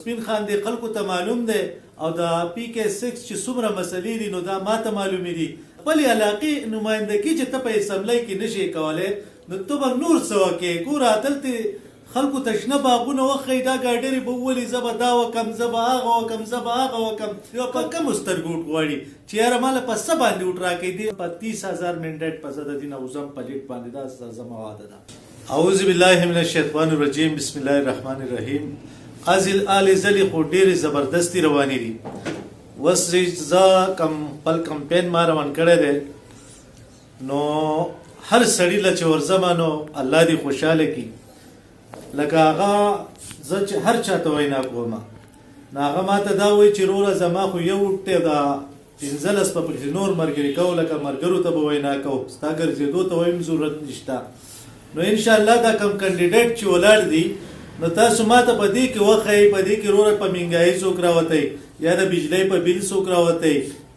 سپین خان دی خلکو ته معلوم دی او د پی کې 6 چې څومره مسلې دي نو دا ماته معلومې دي. خپلې علاقې نمایندګي چې ته په اسمبلی کې نشې کولی نو ته به نور څه وکړې. ګوره دلته خلکو ته شنه باغونه وښیي، دا ګاډرې به وولي زه به دا وکم زه به هغه وکم زه به هغه وکم. یو په کمو سترګو وټ غواړي چې یاره ماله په څه باندې وټ راکوي دی په 30,000 منډیټ په زه د دې نه وځم په لیډ باندې. دا زما واده ده. اعوذ بالله من الشیطان الرجیم بسم الله الرحمن الرحیم. ازل آل زلی خو ډېرې زبردستي روانې دي. اوس زه خپل کمپین ما روان کړی دی نو هر سړي له چې ورځمه نو الله دې خوشحاله کړي. لکه هغه زه چې هر چا ته وینا کوم نو هغه ماته دا وایي چې وروره زما خو یو وټی دا 15 په پکې نور ملګري کوو لکه ملګرو ته به وینا کوو ستا ګرځېدو ته وایم ضرورت نشته. نو انشاءالله دا کم کینډیډیټ چې ولاړ دي نو تاسو ماته په دې کې وښیئ په دې کې وروره په مهنګایي څوک راوتی یا د بجلی په بیل څوک راوتی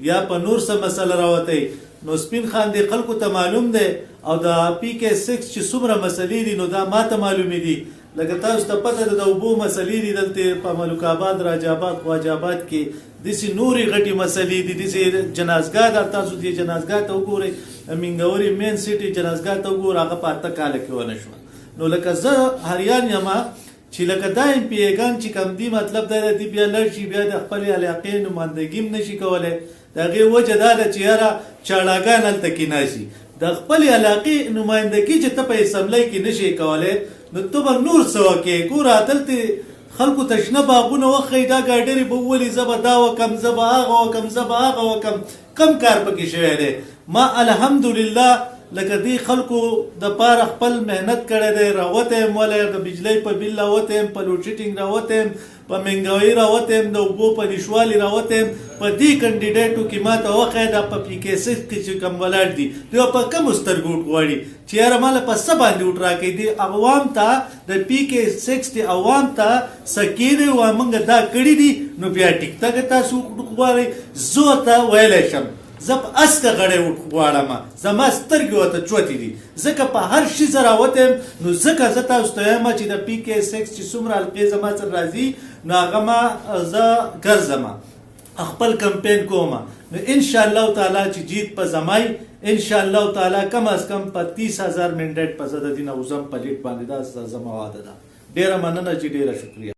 یا په نور څه مسله راوتی. نو سپین خان دی خلکو ته معلوم دی او د پی کې 6 چې څومره مسلې دي نو دا ماته معلومې دي. لکه تاسو ته پته ده د اوبو مسلې دي دلته په ملک آباد راج آباد خواجه آباد کې داسې نورې غټې مسلې دي. داسې جنازګاه ده تاسو دې جنازګاه ته وګورئ مینګوري مین سیټي جنازګاه ته وګورئ هغه په 8 کاله کې ونه شوه. نو لکه زه هریان یم چې لکه دا ایم پی ایګان چې کم دي مطلب دا دی بیا لړ شي بیا د خپلې علاقې نمایندګي هم نشي کولی. د هغې وجه دا ده چې یاره چاړاګان هلته کېناسي. د خپلې علاقې نمایندګي چې ته په اسمبلی کې نشې کولی نو ته به نور څه وکړې. ګوره دلته خلکو ته شنه باغونه وښیي، دا ګاډرې به وولي زه به دا وکم زه به هغه وکم زه به هغه وکم. کم کار پکې شوی دی. ما الحمدلله لکه دې خلکو د پاره خپل محنت کړی دی. راوتی یم ولی د بجلی په بیل راوتی یم، په لوډ شیډینګ راوتی یم، په مهنګاوي راوتی یم، د اوبو په نشوالي راوتی یم. په دې کینډیډیټو کې ما ته وښیه دا په پی کې 6 کې چې کوم ولاړ دي دوی په کمو سترګو وټ غواړي چې یاره ماله په څه باندې وټ راکوي. دې عوام ته د پی کې 6 دی عوام ته څه کېدی و موږ دا کړي دي نو بیا ټیک ته تاسو غواړئ زه ورته ویلی شم زه په اسکه غړی غواړم زما سترګې ورته چوتې دي ځکه په هر شي زه راوتی یم. نو ځکه زه تاسو ته وایم چې د پی کې 6 چې څومره حلقې زما سره راځي نو هغه ما زه ګرځم خپل کمپین کوم. نو انشاءالله تعالی چې جیت په زمای انشاءالله تعالی کم از کم په 30,000 منډیټ په زه د دې نه وځم په لیډ باندې. دا زما واده ده. ډېره مننه چې ډېره شکریه.